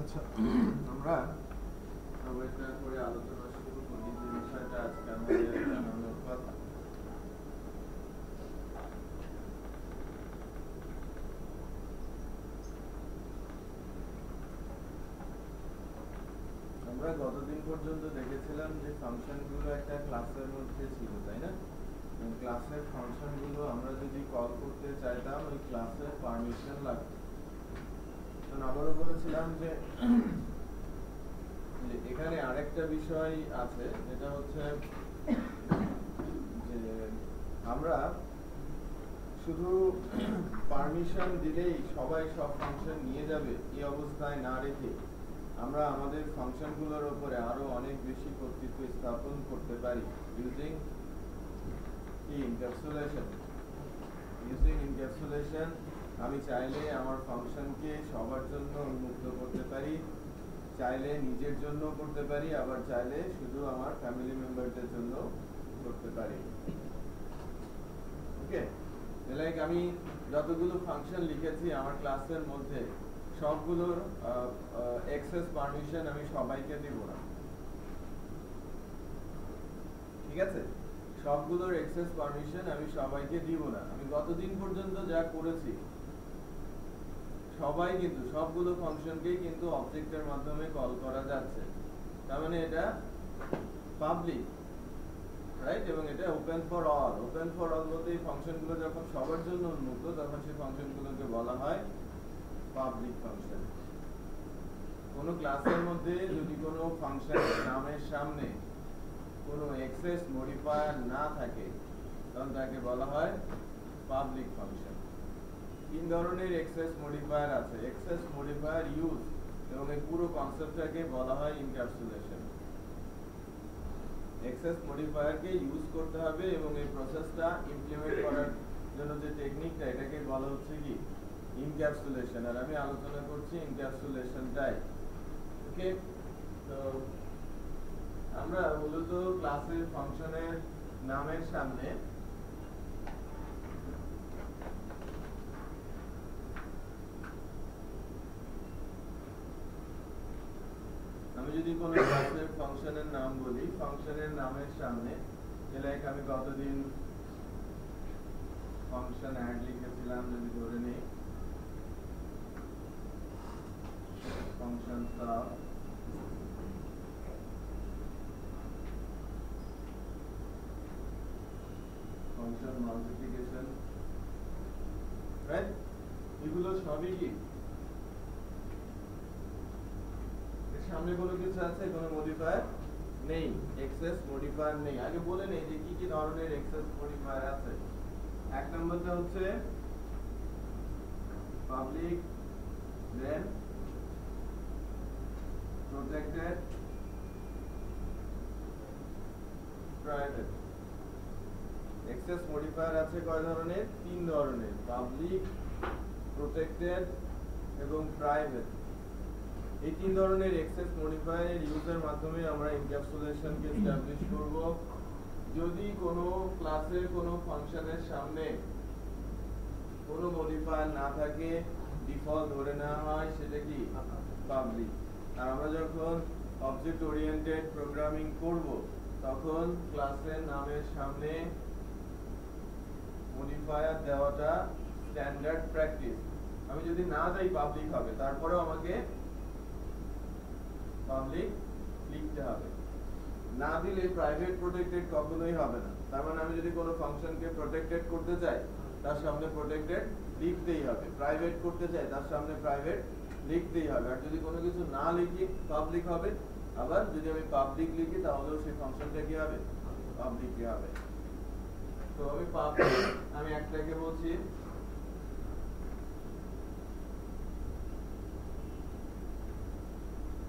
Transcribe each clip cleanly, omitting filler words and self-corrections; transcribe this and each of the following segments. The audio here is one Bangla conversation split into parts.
আচ্ছা আমরা একটা করে আলোচনা শুরু করি যে বিষয়টা আজকে আমাদের জানানোর কথা। আমরা গতদিন পর্যন্ত দেখেছিলাম যে ফাংশনগুলো একটা ক্লাসের মধ্যে ছিল, তাই না? ক্লাসের ফাংশনগুলো আমরা যদি কল করতে চাইতাম ওই ক্লাসের পারমিশন লাগতো। তো আবারও বলেছিলাম যে এখানে আরেকটা বিষয় আছে, যেটা হচ্ছে যে আমরা শুধু পারমিশন দিলেই সবাই সব ফাংশন নিয়ে যাবে এই অবস্থায় না রেখে আমরা আমাদের ফাংশনগুলোর উপরে আরো অনেক বেশি কর্তৃত্ব স্থাপন করতে পারি ইউজিং এনক্যাপসুলেশন। আমি চাইলে আমার ফাংশনকে সবার জন্য উন্মুক্ত করতে পারি, চাইলে নিজের জন্য করতে পারি, আবার চাইলে শুধু আমার ফ্যামিলি মেম্বারদের জন্য করতে পারি। ওকে, লাইক আমি যতগুলো ফাংশন লিখেছি আমার ক্লাসের মধ্যে সবগুলোর অ্যাক্সেস পারমিশন আমি সবাইকে দেব না, ঠিক আছে? সবগুলোর অ্যাক্সেস পারমিশন আমি সবাইকে দিব না। আমি গতদিন পর্যন্ত যা করেছি সবাই কিন্তু সবগুলো ফাংশনকেই কিন্তু অবজেক্টের মাধ্যমে কল করা যাচ্ছে, তার মানে এটা পাবলিক, রাইট? এবং এটা open for all. Open for all বলতে এই ফাংশনগুলো যখন সবার জন্য উন্মুক্ত তখন সেই ফাংশনগুলোকে বলা হয় পাবলিক ফাংশন। কোনো ক্লাসের মধ্যে যদি কোনো ফাংশনের নামের সামনে কোনো অ্যাক্সেস মডিফায়ার না থাকে তখন তাকে বলা হয় পাবলিক ফাংশন। তিন ধরনের অ্যাক্সেস মডিফায়ার আছে, অ্যাক্সেস মডিফায়ার ইউজ, এবং এই পুরো কনসেপ্টটাকে বলা হয় এনক্যাপসুলেশন। অ্যাক্সেস মডিফায়ারকে ইউজ করতে হবে এবং এই প্রসেসটা ইমপ্লিমেন্ট করার জন্য যে টেকনিকটা এটাকে বলা হচ্ছে কি এনক্যাপসুলেশন। আর আমি আলোচনা করছি এনক্যাপসুলেশনটাই। ওকে, তো আমরা মূলত ক্লাসের ফাংশনের নামের সামনে আমি যদি কোনো ক্লাসের ফাংশনের নাম বলি, ফাংশনের নামের সামনে লাইক আমি কতদিন ফাংশন অ্যাড লিখেছিলাম যদি ধরে নেই, function sub, function multiplication, right? এগুলো সবই কি সামনে কোনো কিছু আছে, কোনো মডিফায়ার নেই, এক্সেস মডিফায়ার নেই। আগে বলে নেই যে কি কি ধরনের এক্সেস মডিফায়ার আছে। এক নম্বরটা হচ্ছে পাবলিক, দেন প্রটেক্টেড, প্রাইভেট। এক্সেস মডিফায়ার আছে কয় ধরনের? তিন ধরনের, পাবলিক, প্রটেক্টেড এবং প্রাইভেট। এই তিন ধরনের এক্সেস মডিফায়ারের ইউজের মাধ্যমে আমরা এনক্যাপসুলেশনকে এস্টাবলিশ করব। যদি কোনো ক্লাসের কোনো ফাংশনের সামনে কোনো মডিফায়ার না থাকে, ডিফল্ট ধরে নেওয়া হয় সেটা কি পাবলিক। আর আমরা যখন অবজেক্ট ওরিয়েন্টেড প্রোগ্রামিং করব তখন ক্লাসের নামের সামনে মডিফায়ার দেওয়াটা স্ট্যান্ডার্ড প্র্যাকটিস। আমি যদি না দেই পাবলিক হবে, তারপরেও আমাকে পাবলিক লিখতে হবে। না দিলে প্রাইভেট প্রটেক্টেড কখনোই হবে না। তার মানে আমি যদি কোনো ফাংশনকে প্রটেক্টেড করতে চাই তার সামনে প্রটেক্টেড লিখতেই হবে, প্রাইভেট করতে চাই তার সামনে প্রাইভেট লিখতেই হবে। আর যদি কোনো কিছু না লিখি পাবলিক হবে, আবার যদি আমি পাবলিক লিখি তাহলেও সেই ফাংশনটা কি হবে? পাবলিকই হবে। তো আমি পাবলিক, আমি একটাকে বলছি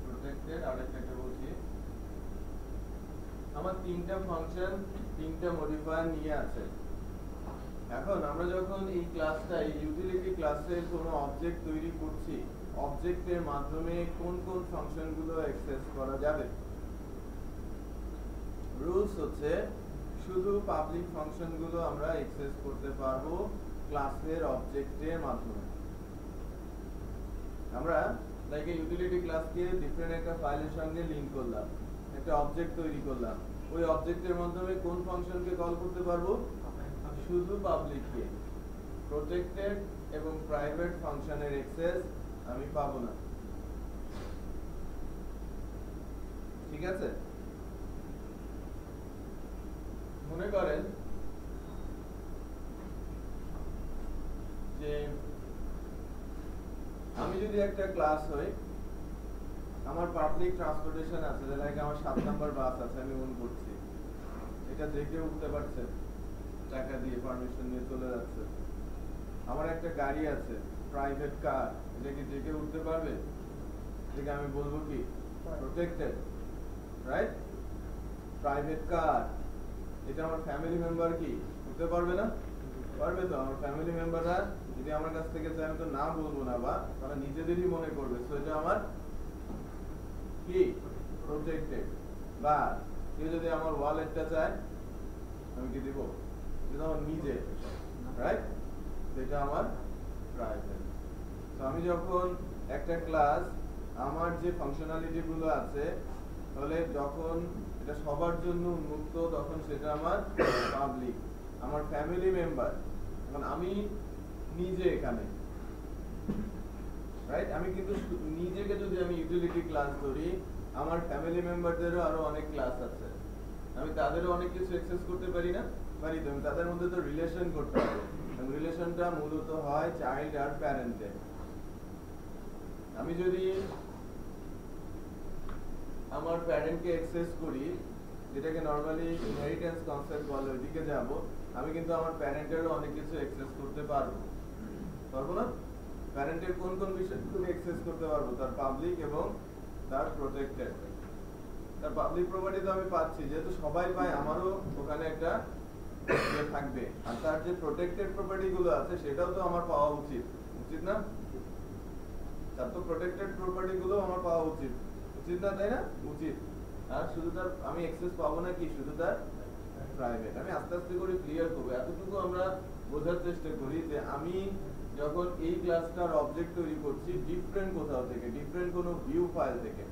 প্রটেক্টেড, আরেকটাকে বলছি। আমার তিনটা ফাংশন, তিনটা মডিফায়ার নিয়ে আছে। এখন আমরা যখন এই ক্লাসটা, এই ইউটিলিটি ক্লাসে কোনো অবজেক্ট তৈরি করছি, অবজেক্টের মাধ্যমে কোন কোন ফাংশনগুলো অ্যাক্সেস করা যাবে? রুলস হচ্ছে শুধু পাবলিক ফাংশনগুলো আমরা অ্যাক্সেস করতে পারবো ক্লাসের অবজেক্টের মাধ্যমে। আমরা লাইক ইউটিলিটি ক্লাসকে ডিফারেন্ট একটা ফাইলের সঙ্গে লিংক করলাম, একটা অবজেক্ট তৈরি করলাম, ওই অবজেক্টের মাধ্যমে কোন ফাংশনকে কল করতে পারবো? শুধু পাবলিককে। প্রটেক্টেড এবং প্রাইভেট ফাংশনের অ্যাক্সেস আমি পাবো না। ঠিক আছে? মনে করেন যে আমি যদি একটা ক্লাস হই, আমার পাবলিক ট্রান্সপোর্টেশন আছে, লাইক আমার 7 নাম্বার বাস আছে, আমি ওন করছি, এটা যে কেউ উঠতে পারছে, টাকা দিয়ে পারমিশন নিয়ে চলে যাচ্ছে। আমার একটা গাড়ি আছে, প্রাইভেট কার, এটা কি যে কেউ উঠতে পারবে? এটাকে আমি বলবো কি? Protected, right? প্রাইভেট কার, এটা আমার ফ্যামিলি মেম্বার কি উঠতে পারবে না? পারবে তো। আমার ফ্যামিলি মেম্বাররা যদি আমার কাছ থেকে চায়, আমি তো না বলবো না, বা তারা নিজেদেরই মনে করবে, সো এটা আমার কি? প্রটেক্টেড। বা কেউ যদি আমার ওয়ালেটটা চায়, আমি কি দিব? এটা আমার নিজে, রাইট? এটা আমার প্রাইভেট। তো আমি যখন একটা ক্লাস, আমার যে ফাংশনালিটি গুলো আছে, তাহলে যখন এটা সবার জন্য উন্মুক্ত, তখন সেটা আমার পাবলিক। আমার ফ্যামিলি মেম্বার, এখন আমি নিজে এখানে, রাইট? আমি কিন্তু নিজেকে যদি আমি ইউটিলিটি ক্লাস ধরি, আমার ফ্যামিলি মেম্বারদেরও আরো অনেক ক্লাস আছে, আমি তাদেরও অনেক কিছু অ্যাক্সেস করতে পারি না? পারি তো। তাদের মধ্যে তো রিলেশন করতে হবে, এবং রিলেশনটা মূলত হয় চাইল্ড আর প্যারেন্টের। আমি যদি আমার প্যারেন্টকে অ্যাক্সেস করি, যেটাকে নরমালি ইনহেরিটেন্স কনসেপ্ট বলে, ওইদিকে যাব, আমি কিন্তু আমার প্যারেন্টেরও অনেক কিছু অ্যাক্সেস করতে পারবো। পারবো না? প্যারেন্টের কোন কোন বিষয়গুলো অ্যাক্সেস করতে পারবো? তার পাবলিক এবং তার প্রটেক্টেড। তার পাবলিক প্রপার্টি তো আমি পাচ্ছি, যেহেতু সবাই পায়, আমারও ওখানে একটা থাকবে। আর তার যে প্রটেক্টেড প্রপার্টি গুলো আছে, সেটাও তো আমার পাওয়া উচিত, উচিত না? তার তো প্রটেক্টেড প্রপার্টি গুলো আমার পাওয়া উচিত, উচিত না? তাই না? উচিত। আর শুধু তার আমি অ্যাক্সেস পাবো না কি? শুধু তার প্রাইভেট। আমি আস্তে আস্তে করে ক্লিয়ার করবো। এতটুকু আমরা বোঝার চেষ্টা করি যে আমি যখন এই ক্লাসটার অবজেক্ট তৈরি করছি, ডিফারেন্ট কোথাও থেকে, ডিফারেন্ট কোনো ভিউ ফাইল থেকে,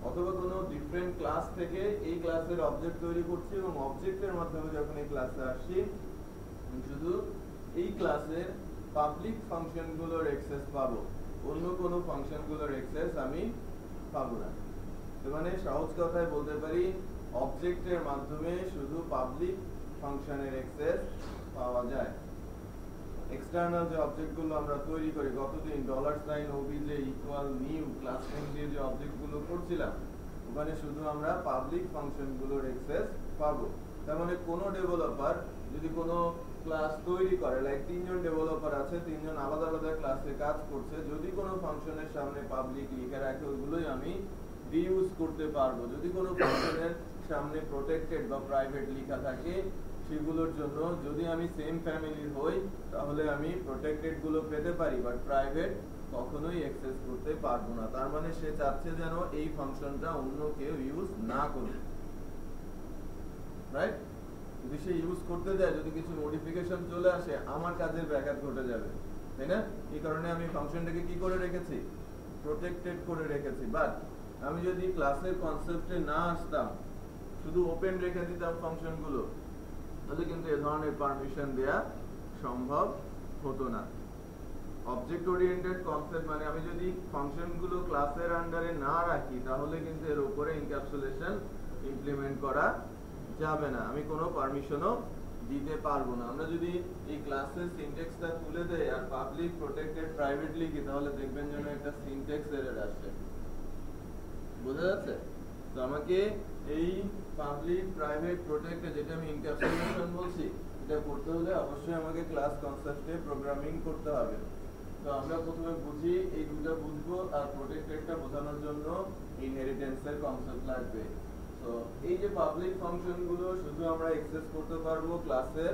অথবা কোনো ডিফারেন্ট ক্লাস থেকে এই ক্লাসের অবজেক্ট তৈরি করছি, এবং অবজেক্টের মাধ্যমে যখন এই ক্লাসে আসি, শুধু এই ক্লাসের পাবলিক ফাংশনগুলোর অ্যাক্সেস পাবো, অন্য কোনো ফাংশনগুলোর অ্যাক্সেস আমি পাবো না। তো মানে সহজ কথায় বলতে পারি, অবজেক্টের মাধ্যমে শুধু পাবলিক ফাংশনের অ্যাক্সেস পাওয়া যায়। এক্সটার্নাল যে অবজেক্টগুলো আমরা তৈরি করি, গতদিন $, obj = new ক্লাস নেম দিয়ে যে অবজেক্টগুলো করছিলাম, ওখানে শুধু আমরা পাবলিক ফাংশনগুলোর অ্যাক্সেস পাবো। তার মানে কোনো ডেভেলপার যদি কোনো ক্লাস তৈরি করে, লাইক 3 জন ডেভেলপার আছে, 3 জন আলাদা আলাদা ক্লাসে কাজ করছে, যদি কোনো ফাংশনের সামনে পাবলিক লিখে রাখে, ওইগুলোই আমি রিইউজ করতে পারবো। যদি কোনো ফাংশনের সামনে প্রটেক্টেড বা প্রাইভেট লেখা থাকে, সেগুলোর জন্য যদি আমি সেম ফ্যামিলির হই, তাহলে আমি প্রটেক্টেড গুলো পেতে পারি, বাট প্রাইভেট কখনোই অ্যাক্সেস করতে পারবো না। তার মানে সে চাচ্ছে যেন এই ফাংশনটা অন্য কেউ ইউজ না করে, রাইট? যদি সে ইউজ করতে যায়, যদি কিছু মডিফিকেশন চলে আসে, আমার কাজের ব্যাঘাত ঘটে যাবে, তাই না? এই কারণে আমি ফাংশনটাকে কি করে রেখেছি? প্রটেক্টেড করে রেখেছি। বাট আমি যদি ক্লাসের কনসেপ্টে না আসতাম, শুধু ওপেন রেখে দিতাম ফাংশনগুলো, তাহলে কিন্তু এ ধরনের পারমিশন দেয়া সম্ভব হতো না। অবজেক্ট ওরিয়েন্টেড কনসেপ্ট মানে আমি যদি ফাংশনগুলো ক্লাসের আন্ডারে না রাখি, তাহলে কিন্তু এর উপরে এনক্যাপসুলেশন ইমপ্লিমেন্ট করা যাবে না, আমি কোনো পারমিশনও দিতে পারবো না। আমরা যদি এই ক্লাসের সিনট্যাক্সটা তুলে দেই আর পাবলিক, প্রটেক্টেড, প্রাইভেট লিখি, তাহলে দেখবেন যেন একটা সিনট্যাক্স এরর আসছে। বোঝা যাচ্ছে? তো আমাকে এই পাবলিক, প্রাইভেট, প্রটেক্টেড, যেটা আমি এনক্যাপসুলেশন বলছি, এটা করতে হলে অবশ্যই আমাকে ক্লাস কনসেপ্টে প্রোগ্রামিং করতে হবে। তো আমরা প্রথমে বুঝি, এই দুটো বুঝবো, আর প্রটেক্টেডটা বোঝানোর জন্য ইনহেরিটেন্সের কনসেপ্ট লাগবে। তো এই যে পাবলিক ফাংশনগুলো শুধু আমরা অ্যাক্সেস করতে পারবো ক্লাসের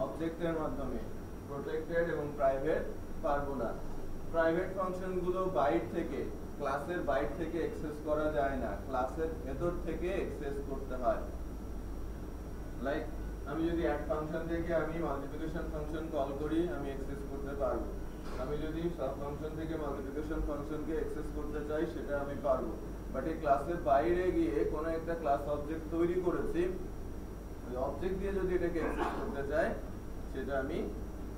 অবজেক্টের মাধ্যমে, প্রটেক্টেড এবং প্রাইভেট পারবো না। প্রাইভেট ফাংশনগুলো বাইট থেকে, ক্লাসের বাইট থেকে অ্যাক্সেস করা যায় না, ক্লাসের ভেতর থেকে অ্যাক্সেস করতে হয়। লাইক আমি যদি অ্যাড ফাংশন থেকে আমি মাল্টিপ্লিকেশন ফাংশন কল করি, আমি অ্যাক্সেস করতে পারবো। আমি যদি সাব ফাংশন থেকে মাল্টিপ্লিকেশন ফাংশনকে অ্যাক্সেস করতে চাই সেটা আমি পারবো, বাট এই ক্লাসের বাইরে গিয়ে কোনো একটা ক্লাস অবজেক্ট তৈরি করেছি, ওই অবজেক্ট দিয়ে যদি এটাকে অ্যাক্সেস করতে চাই সেটা আমি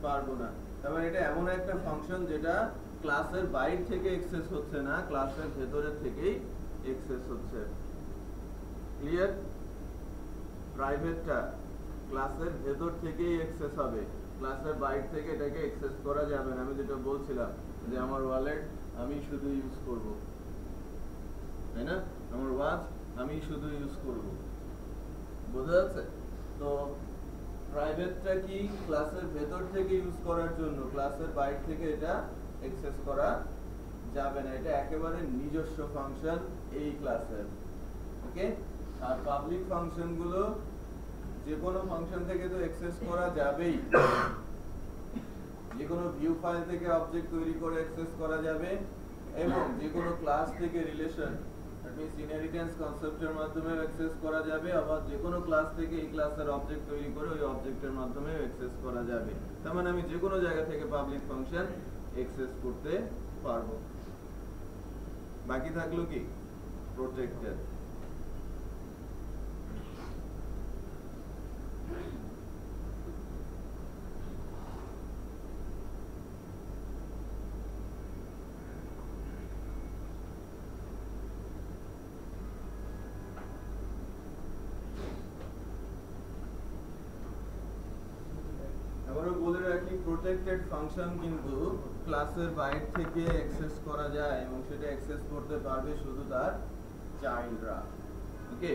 পারবো না। তার মানে এটা এমন একটা ফাংশন যেটা ক্লাসের বাইরে থেকে অ্যাক্সেস হচ্ছে না, ক্লাসের ভেতরে থেকেই অ্যাক্সেস হচ্ছে। ক্লিয়ার? প্রাইভেটটা ক্লাসের ভেতর থেকেই অ্যাক্সেস হবে, ক্লাসের বাইরে থেকে এটাকে অ্যাক্সেস করা যাবে না। আমি যেটা বলছিলাম যে আমার ওয়ালেট আমি শুধু ইউজ করব, তাই না? আমার ওয়াচ আমি শুধু ইউজ করব, বোঝা যাচ্ছে? তো প্রাইভেটটা কি ক্লাসের ভেতর থেকে ইউজ করার জন্য, ক্লাসের বাইরে থেকে এটা অ্যাক্সেস করা যাবে না, এটা একেবারে নিজস্ব ফাংশন এই ক্লাসের। ওকে? আর পাবলিক ফাংশন গুলো যে কোনো ফাংশন থেকে তো অ্যাক্সেস করা যাবেই, যে কোনো ভিউ ফাইল থেকে অবজেক্ট তৈরি করে অ্যাক্সেস করা যাবে, এবং যে কোনো ক্লাস থেকে রিলেশন দ্যাট মিন্স ইনহেরিটেন্স কনসেপ্টের মাধ্যমে অ্যাক্সেস করা যাবে, আবার যে কোনো ক্লাস থেকে এই ক্লাসের অবজেক্ট তৈরি করে ওই অবজেক্টের মাধ্যমে অ্যাক্সেস করা যাবে। তার মানে আমি যে কোনো জায়গা থেকে পাবলিক ফাংশন অ্যাক্সেস করতে পারবো। বাকি থাকলো কি? প্রোটেক্টেড। বলে রাখি, প্রোটেক্টেড ফাংশন কিন্তু ক্লাসের বাইরে থেকে অ্যাক্সেস করা যায় এবং সেটা অ্যাক্সেস করতে পারবে শুধু তার চাইল্ডরা। ওকে?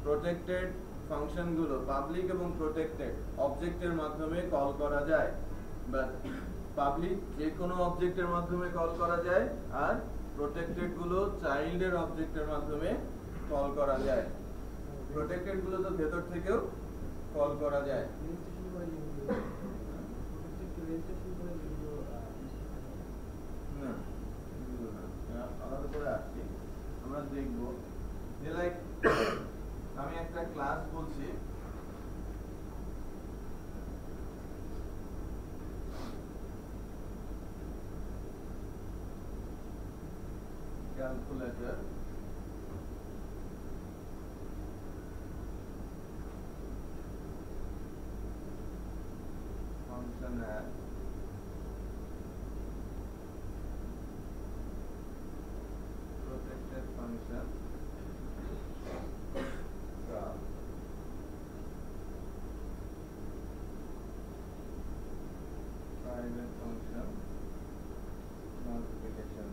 প্রোটেক্টেড ফাংশনগুলো পাবলিক এবং প্রোটেক্টেড অবজেক্টের মাধ্যমে কল করা যায়, বাট পাবলিক যে কোনো অবজেক্টের মাধ্যমে কল করা যায়, আর প্রোটেক্টেড গুলো চাইল্ডের অবজেক্টের মাধ্যমে কল করা যায়। প্রোটেক্টেড গুলো তো ভেতর থেকেও কল করা যায়। আমরা দেখব যে লাইক আমি একটা ক্লাস বলছি, calculator function add protected function graph private function multiplication।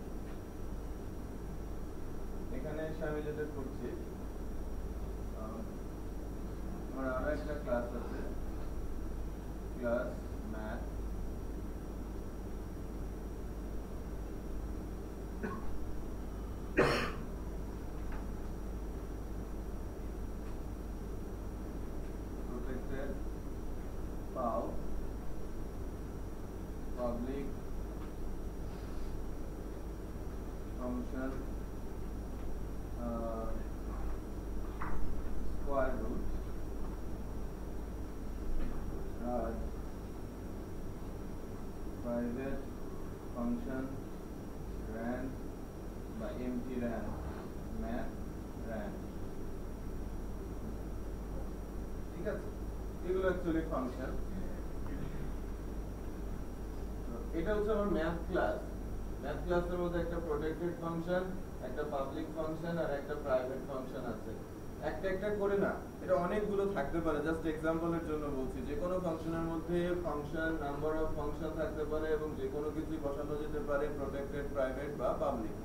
এখানে এসে আমি যেটা করছি, আমার আরো একটা ক্লাস আছে, class math protected PAL public function square root private function ran by empty ran math ran। ঠিক আছে? এগুলো অ্যাকচুয়ালি ফাংশন। এটা হচ্ছে আমার ম্যাথ ক্লাস। ম্যাথ ক্লাসের মধ্যে একটা প্রোটেক্টেড ফাংশন, একটা পাবলিক ফাংশন আর একটা প্রাইভেট ফাংশন আছে। একটা একটা করে না, এটা অনেকগুলো থাকতে পারে, জাস্ট এক্সাম্পলের জন্য বলছি। যে কোনো ফাংশনের মধ্যে ফাংশন নাম্বার অফ ফাংশন থাকতে পারে এবং যে কোনো কিছুই বসানো যেতে পারে, প্রোটেক্টেড, প্রাইভেট বা পাবলিক।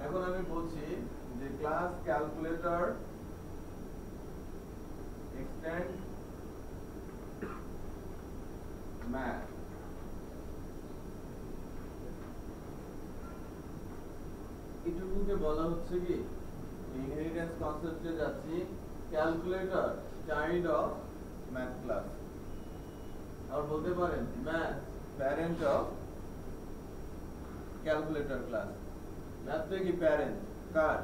এখন আমি বলছি যে ক্লাস ক্যালকুলেটর এক্সটেন্ড ম্যাথ, এটুকুকে বলা হচ্ছে কি ইনহেরিটেন্স কনসেপ্টে যাচ্ছি, calculator child of math class. আর বলতে পারেন math parent of calculator class. ম্যাথটা কি প্যারেন্ট কার?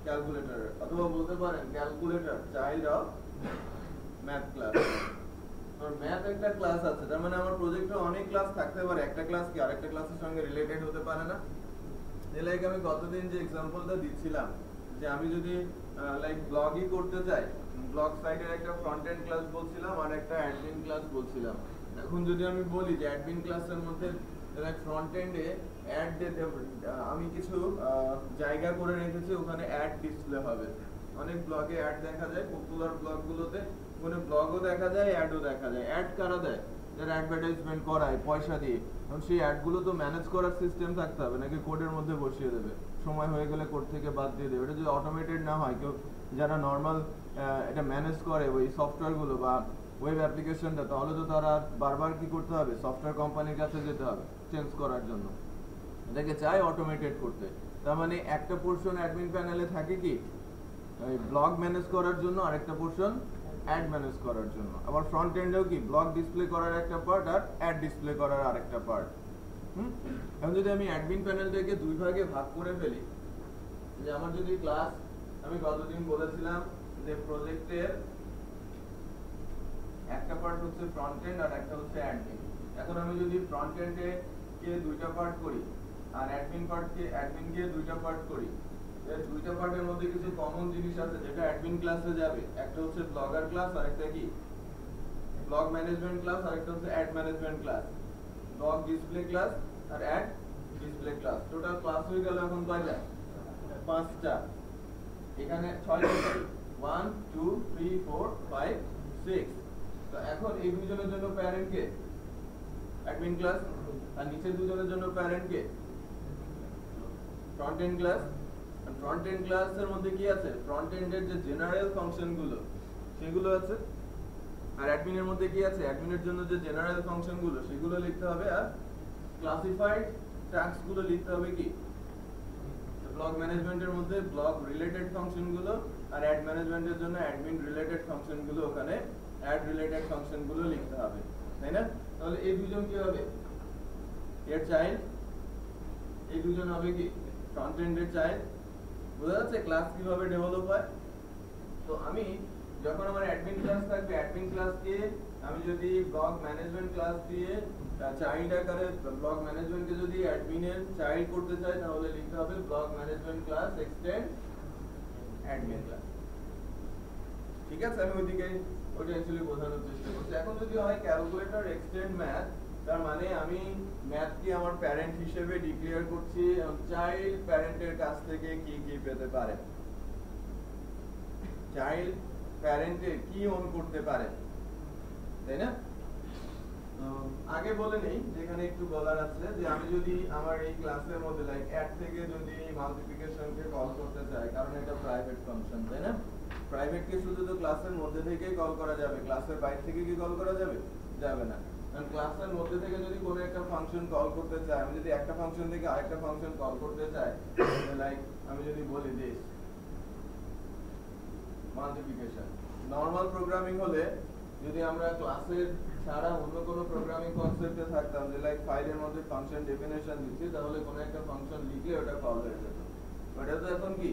ক্যালকুলেটর। অথবা বলতে পারেন calculator child of math class. তোর ম্যাথ একটা ক্লাস আছে, তার মানে আমার প্রজেক্টে অনেক ক্লাস থাকতে পারে, একটা ক্লাস কি আরেকটা ক্লাসের সঙ্গে রিলেটেড হতে পারে না? লাইক আমি গতদিন যে এক্সাম্পলটা দিচ্ছিলাম যে আমি যদি লাইক ব্লগই করতে চাই, ব্লগ সাইটের একটা ফ্রন্ট এন্ড ক্লাস বলছিলাম আর একটা অ্যাডমিন ক্লাস বলছিলাম। এখন যদি আমি বলি যে অ্যাডমিন ক্লাসের মধ্যে লাইক ফ্রন্ট এন্ডে অ্যাড আমি কিছু জায়গা করে রেখেছি, ওখানে অ্যাড ডিসপ্লে হবে। অনেক ব্লগে অ্যাড দেখা যায়, পপুলার ব্লগগুলোতে ওখানে ব্লগও দেখা যায়, অ্যাডও দেখা যায়। অ্যাড কারা দেয়? যারা অ্যাডভার্টাইজমেন্ট করায় পয়সা দিয়ে। এখন সেই অ্যাডগুলো তো ম্যানেজ করার সিস্টেম থাকতে হবে, নাকি কোডের মধ্যে বসিয়ে দেবে, সময় হয়ে গেলে কোড থেকে বাদ দিয়ে দেবে। এটা যদি অটোমেটেড না হয়, কেউ যারা নর্মাল এটা ম্যানেজ করে ওই সফটওয়্যারগুলো বা ওয়েব অ্যাপ্লিকেশনটা, তাহলে তো তারা বারবার কি করতে হবে, সফটওয়্যার কোম্পানির কাছে যেতে হবে চেঞ্জ করার জন্য। এটাকে চাই অটোমেটেড করতে। তার মানে একটা পোর্শন অ্যাডমিন প্যানেলে থাকে কি ব্লগ ম্যানেজ করার জন্য, আরেকটা পোর্শন অ্যাড ম্যানেজ করার জন্য। আবার ফ্রন্ট এন্ডেও কি ব্লগ ডিসপ্লে করার একটা পার্ট আর অ্যাড ডিসপ্লে করার আরেকটা পার্ট। এখন যদি আমি অ্যাডমিন প্যানেলটাকে দুই ভাগে ভাগ করে ফেলি, যে আমার যদি ক্লাস, আমি গতদিন বলেছিলাম যে প্রজেক্টের একটা পার্ট হচ্ছে ফ্রন্ট এন্ড আর একটা হচ্ছে অ্যাডমিন। এখন আমি যদি ফ্রন্ট এন্ডে কে দুইটা পার্ট করি আর অ্যাডমিন কে দুইটা পার্ট করি, এই দুইটা পার্টের মধ্যে কিছু কমন জিনিস আছে যেটা অ্যাডমিন ক্লাসে যাবে। একটা হচ্ছে ব্লগার ক্লাস আর একটা কি ব্লগ ম্যানেজমেন্ট ক্লাস, আর একটা হচ্ছে ad management class. Blog display class আর ad display class. Total class হয়ে গেল এখন কয়টা? 5টা। এখানে 6টা, 1 2 3 4 5 6। তো এখন এই দুজনের জন্য প্যারেন্ট কে? Admin class. আর নিচের দুজনের জন্য প্যারেন্ট কে? Front end class. আর ফ্রন্ট এন্ড ক্লাসের মধ্যে কি আছে? ফ্রন্ট এন্ডের যে জেনারেল ফাংশনগুলো সেগুলো আছে। আর অ্যাডমিনের মধ্যে কি আছে? অ্যাডমিনের জন্য যে জেনারেল ফাংশনগুলো সেগুলো লিখতে হবে, আর ক্লাসিফাইড ট্যাগসগুলো লিখতে হবে কি ব্লগ ম্যানেজমেন্টের মধ্যে ব্লগ রিলেটেড ফাংশনগুলো, আর অ্যাড ম্যানেজমেন্টের জন্য অ্যাডমিন রিলেটেড ফাংশনগুলো, ওখানে অ্যাড রিলেটেড ফাংশনগুলো লিখতে হবে, তাই না? তাহলে এই দুজন কি হবে? এর চাইল্ড। এই দুজন হবে কি ফ্রন্ট এন্ডের চাইল্ড। বোঝা যাচ্ছে ক্লাস কিভাবে ডেভেলপ হয়? তো আমি যখন আমার অ্যাডমিন ক্লাস থাকবে, অ্যাডমিন ক্লাসকে আমি যদি ব্লগ ম্যানেজমেন্ট ক্লাস দিয়ে চাইল্ড আকারে ব্লগ ম্যানেজমেন্টকে যদি অ্যাডমিনের চাইল্ড করতে চাই, তাহলে লিখতে হবে blog management class extend admin class. ঠিক আছে, আমি ওইদিকে ওইটা অ্যাকচুয়ালি বোঝানোর চেষ্টা করছি। এখন যদি হয় ক্যালকুলেটর এক্সটেন্ড ম্যাথ, তার মানে আমি ম্যাথকে আমার প্যারেন্ট হিসেবে ডিক্লেয়ার করছি, চাইল্ড প্যারেন্টের কাছ থেকে কি কি পেতে পারে, চাইল্ড প্যারেন্টের কি অন করতে পারে, তাই না? আগে বলে নেই, যেখানে একটু বলার আছে, যে আমি যদি আমার এই ক্লাসের মধ্যে লাইক অ্যাড থেকে যদি মাল্টিপ্লিকেশনকে কল করতে চাই, কারণ এটা প্রাইভেট ফাংশন, তাই না? প্রাইভেট কে শুধু তো ক্লাসের মধ্যে থেকেই কল করা যাবে, ক্লাসের বাইরে থেকে কি কল করা যাবে? যাবে না। কারণ ক্লাসের মধ্যে থেকে যদি কোনো একটা ফাংশন কল করতে চাই, আমি যদি একটা ফাংশন থেকে আরেকটা ফাংশন কল করতে চাই, লাইক আমি যদি বলি দিস মাল্টিপ্লিকেশন, নরমাল প্রোগ্রামিং হলে যদি আমরা ক্লাসের ছাড়া অন্য কোনো প্রোগ্রামিং কনসেপ্টে থাকতাম, যে লাইক ফাইলের মধ্যে ফাংশন ডেফিনেশন দিচ্ছি, তাহলে কোনো একটা ফাংশন লিখলে ওটা কল হয়ে যেত। ওটা তো এখন কি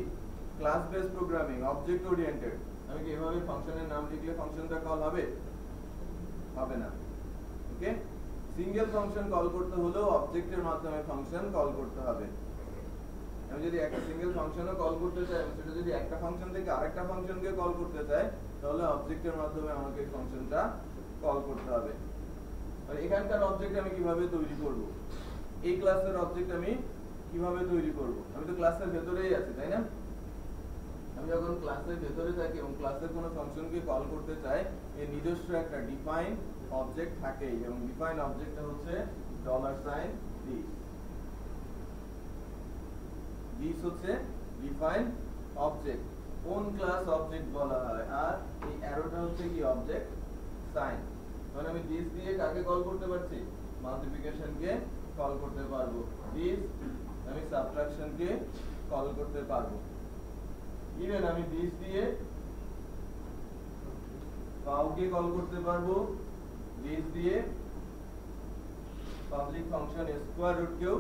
class base programming, object oriented. আমি কি এভাবে ফাংশনের নাম লিখলে ফাংশনটা কল হবে? হবে না। ওকে, সিঙ্গেল ফাংশন কল করতে হলেও অবজেক্টের মাধ্যমে ফাংশন কল করতে হবে। আমি যদি একটা সিঙ্গেল ফাংশনও কল করতে চাই, সেটা যদি একটা ফাংশন থেকে আরেকটা ফাংশনকে কল করতে চাই, তাহলে অবজেক্টের মাধ্যমে আমাকে ফাংশনটা কল করতে হবে। আর এখানকার অবজেক্ট আমি কিভাবে তৈরি করব? এই ক্লাসের অবজেক্ট আমি কিভাবে তৈরি করব? আমি তো ক্লাসের ভেতরেই আছি, তাই না? আমি যখন ক্লাসের ভেতরে থাকি এবং ক্লাসের কোনো ফাংশনকে কল করতে চাই, এর নিজস্ব একটা ডিফাইন অবজেক্ট থাকেই, এবং ডিফাইন অবজেক্টটা হচ্ছে $this। দিস হচ্ছে ডিফাইন অবজেক্ট, কোন ক্লাস অবজেক্ট বলা হয়, আর এই অ্যারোটা হচ্ছে কি অবজেক্ট সাইন। মানে আমি দিস দিয়ে কাকে কল করতে পারছি? মাল্টিপ্লিকেশনকে কল করতে পারবো। দিস আমি সাবট্রাকশনকে কল করতে পারবো। ইভেন আমি দিস দিয়ে কাউকে কল করতে পারবো, দিস দিয়ে পাবলিক ফাংশন স্কয়ার রুটকেও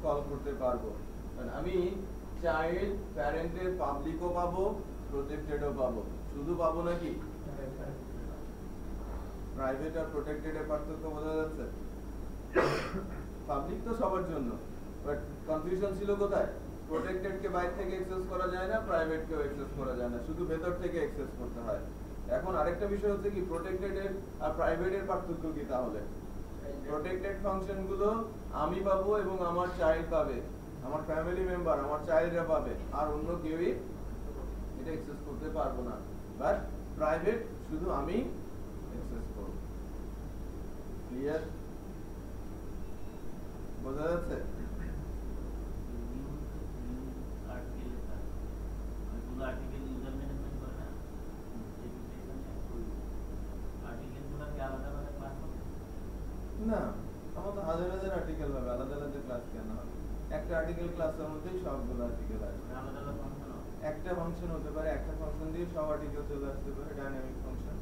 কল করতে পারবো। আমি চাইল্ড প্যারেন্টের পাবলিকও পাবো, প্রটেক্টেডও পাবো। শুধু পাবো নাকি? প্রাইভেট আর প্রোটেক্টেড এর পার্থক্য বোঝা যাচ্ছে? পাবলিক তো সবার জন্য, বাট কনফিউশন ছিল কোথায়? প্রোটেক্টেড কে বাইরে থেকে অ্যাক্সেস করা যায় না, প্রাইভেট কেও অ্যাক্সেস করা যায় না, শুধু ভেতর থেকে অ্যাক্সেস করতে হয়। এখন আরেকটা বিষয় হচ্ছে কি, প্রোটেক্টেড এর আর প্রাইভেট এর পার্থক্য কি তাহলে? প্রোটেক্টেড ফাংশন গুলো আমি পাবো এবং আমার চাইল্ড পাবে, আমার ফ্যামিলি মেম্বার, আমার চাইল্ডরা পাবে, আর অন্য কেউই এটা অ্যাক্সেস করতে পারবো না। বাট প্রাইভেট শুধু আমি অ্যাক্সেস করব। ক্লিয়ার? বোঝা যাচ্ছে? না, আমার তো হাজার হাজার আর্টিকেল হবে, আলাদা আলাদা ক্লাস কেন হবে? একটা আর্টিকেল ক্লাসের মধ্যেই সবগুলো আর্টিকেল আসবে। একটা ফাংশন হতে পারে, একটা ফাংশন দিয়ে সব আর্টিকেল চলে আসতে পারে, ডাইনামিক ফাংশন।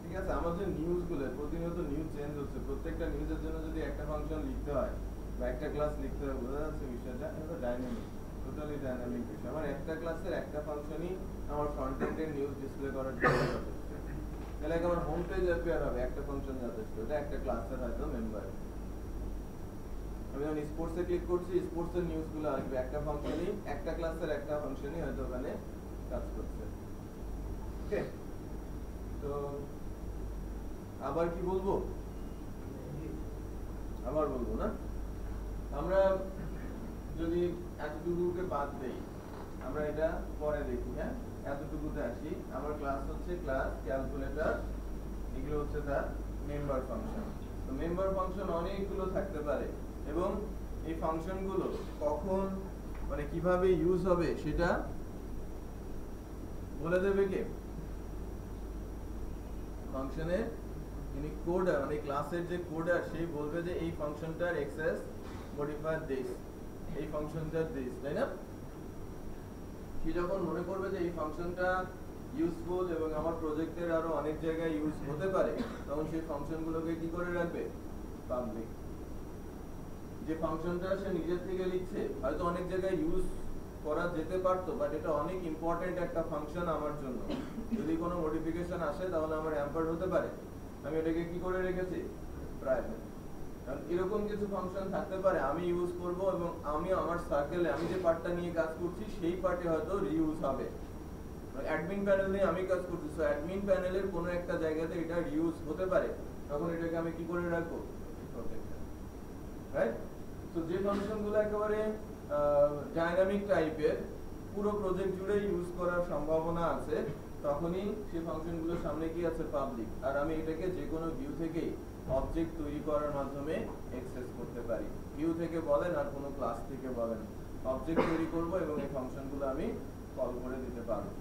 ঠিক আছে, আমাদের নিউজ গুলো প্রতিনিয়ত নিউজ চেঞ্জ হচ্ছে, প্রত্যেকটা নিউজের জন্য যদি একটা ফাংশন লিখতে হয় বা একটা ক্লাস লিখতে হয়, বোঝা যাচ্ছে বিষয়টা? এটা ডাইনামিক, টোটালি ডাইনামিক বিষয়। আমার একটা ক্লাসের একটা ফাংশনই আমার ফ্রন্ট এন্ডের নিউজ ডিসপ্লে করার জন্য যথেষ্ট। তাহলে আমার হোম পেজ অ্যাপিয়ার হবে, একটা ফাংশন যথেষ্ট। এটা একটা ক্লাসের হয়তো মেম্বার। আমি যখন স্পোর্টসে ক্লিক করছি, স্পোর্টসের নিউজ গুলো আসবে, একটা ফাংশনই, একটা ক্লাসের একটা ফাংশনই হয়তো ওখানে কাজ করছে। ওকে, তো আবার কি বলবো? আবার বলবো না? আমরা যদি এতটুকুকে বাদ দেই, আমরা এটা পরে দেখি। হ্যাঁ, এতটুকুতে আসি। আমার ক্লাস হচ্ছে ক্লাস, ক্যালকুলেটর, এগুলো হচ্ছে তার মেম্বার ফাংশন। তো মেম্বার ফাংশন অনেকগুলো থাকতে পারে এবং এই ফাংশন গুলো কখন মানে কিভাবে ইউজ হবে সেটা বলে দেবে কে? ফাংশনের যিনি কোডার, মানে ক্লাসের যে কোডার, সেই বলবে যে এই ফাংশনটার অ্যাক্সেস মডিফায়ার দিস, এই ফাংশনটার দিস, তাই না? সে যখন মনে করবে যে এই ফাংশনটা ইউজফুল এবং আমার প্রজেক্টের আরো অনেক জায়গায় ইউজ হতে পারে, তখন সেই ফাংশনগুলোকে কি করে রাখবে? পাবলিক। যে ফাংশনটা সে নিজের থেকে লিখছে, হয়তো অনেক জায়গায় ইউজ করা যেতে পারতো, বাট এটা অনেক ইম্পর্টেন্ট একটা ফাংশন আমার জন্য, যদি কোনো মডিফিকেশন আসে তাহলে আমার হ্যাম্পার্ড হতে পারে, আমি এটাকে কি করে রেখেছি? প্রাইভেট। কারণ এরকম কিছু ফাংশন থাকতে পারে আমি ইউজ করব এবং আমি আমার সার্কেলে আমি যে পার্টটা নিয়ে কাজ করছি সেই পার্টে হয়তো রিইউজ হবে। অ্যাডমিন প্যানেল নিয়ে আমি কাজ করছি, সো অ্যাডমিন প্যানেলের কোনো একটা জায়গাতে এটা রিইউজ হতে পারে, তখন এটাকে আমি কি করে রাখবো? প্রোটেক্টেড। রাইট? তো যে ফাংশনগুলো একেবারে ডাইনামিক টাইপের, পুরো প্রজেক্ট জুড়ে ইউজ করার সম্ভাবনা আছে, তখনই সেই ফাংশনগুলোর সামনে কি আছে? পাবলিক। আর আমি এটাকে যে কোনো ভিউ থেকেই অবজেক্ট তৈরি করার মাধ্যমে অ্যাক্সেস করতে পারি। ভিউ থেকে বলেন আর কোনো ক্লাস থেকে বলেন, অবজেক্ট তৈরি করব এবং এই ফাংশনগুলো আমি কল করে দিতে পারবো।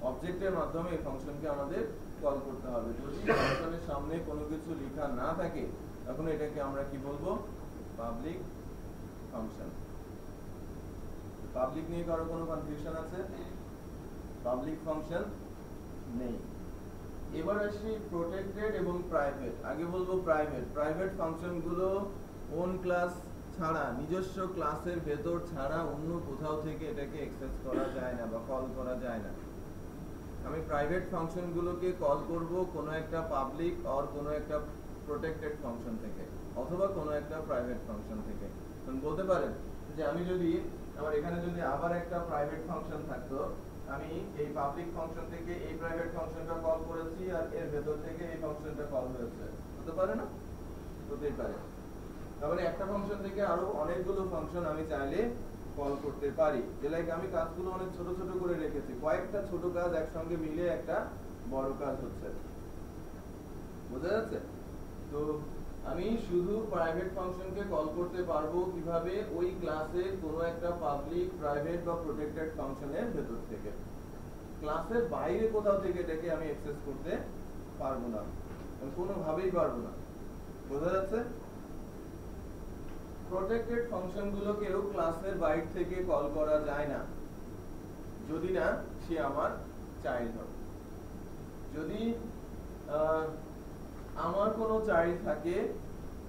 অবজেক্টের মাধ্যমে এই ফাংশনকে আমাদের কল করতে হবে। যদি ফাংশনের সামনে কোনো কিছু লেখা না থাকে, তখন এটাকে আমরা কি বলবো? Public function. পাবলিক নিয়ে কারো কোনো কনফিউশন আছে? পাবলিক ফাংশন নেই। এবার আসি প্রোটেক্টেড এবং প্রাইভেট। আগে বলবো প্রাইভেট। প্রাইভেট ফাংশনগুলো ওন ক্লাস ছাড়া, নিজস্ব ক্লাসের ভেতর ছাড়া অন্য কোথাও থেকে এটাকে অ্যাক্সেস করা যায় না বা কল করা যায় না। আমি প্রাইভেট ফাংশনগুলোকে কল করব কোনো একটা পাবলিক আর কোনো একটা প্রোটেক্টেড ফাংশন থেকে, অথবা কোনো একটা প্রাইভেট ফাংশন থেকে। বলতে পারেন যে আমি যদি আমার এখানে যদি আবার একটা প্রাইভেট ফাংশন থাকতো, আমি এই পাবলিক ফাংশন থেকে এই প্রাইভেট ফাংশনটা কল করেছি আর এর ভেতর থেকে এই ফাংশনটা কল হয়েছে, হতে পারে না? হতেই পারে। তাহলে একটা ফাংশন থেকে আরো অনেকগুলো ফাংশন আমি চাইলে কল করতে পারি। লাইক আমি কাজগুলো অনেক ছোট ছোট করে রেখেছি, কয়েকটা ছোট কাজ একসঙ্গে মিলে একটা বড় কাজ হচ্ছে। বোঝা যাচ্ছে? তো আমি শুধু প্রাইভেট ফাংশনকে কল করতে পারবো কিভাবে? ওই ক্লাসের কোনো একটা পাবলিক, প্রাইভেট বা প্রোটেক্টেড ফাংশনের ভেতর থেকে। ক্লাসের বাইরে কোথাও থেকে এটাকে আমি অ্যাক্সেস করতে পারবো না, কোনোভাবেই পারবো না। বোঝা যাচ্ছে? প্রোটেক্টেড ফাংশনগুলোকেও ক্লাসের বাইরে থেকে কল করা যায় না, যদি না সে আমার চাইল্ড হয়। যদি আমার কোনো চাইল্ড থাকে,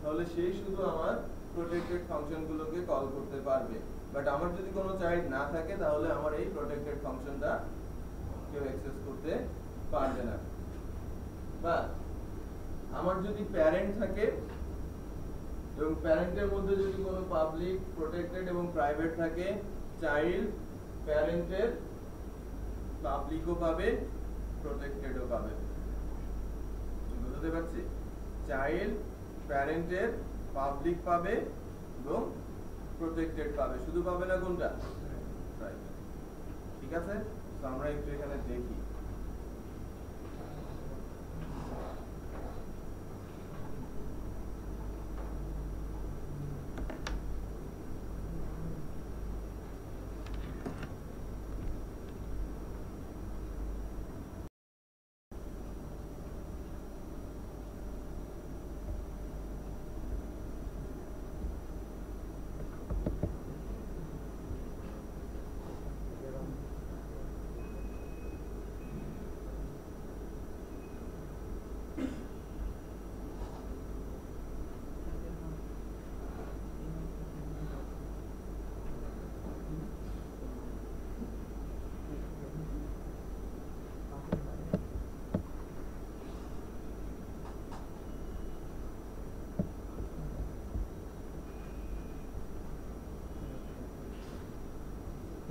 তাহলে সেই শুধু আমার প্রোটেক্টেড ফাংশনগুলোকে কল করতে পারবে। বাট আমার যদি কোনো চাইল্ড না থাকে, তাহলে আমার এই প্রোটেক্টেড ফাংশনটা কেউ অ্যাক্সেস করতে পারবে না। বা আমার যদি প্যারেন্ট থাকে এবং প্যারেন্টের মধ্যে যদি কোনো পাবলিক, প্রোটেক্টেড এবং প্রাইভেট থাকে, চাইল্ড প্যারেন্টের পাবলিকও পাবে, প্রোটেক্টেডও পাবে। বুঝতে পারছি? চাইল্ড প্যারেন্টের পাবলিক পাবে এবং প্রোটেক্টেড পাবে, শুধু পাবে না কোনটা? প্রাইভেট। ঠিক আছে, তো আমরা একটু এখানে দেখি।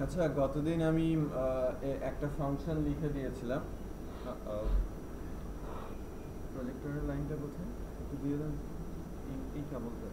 আচ্ছা, গতদিন আমি একটা ফাংশন লিখে দিয়েছিলাম। প্রজেক্টরের লাইনটা কোথায় একটু দিয়ে দেন, এই কেবলটা।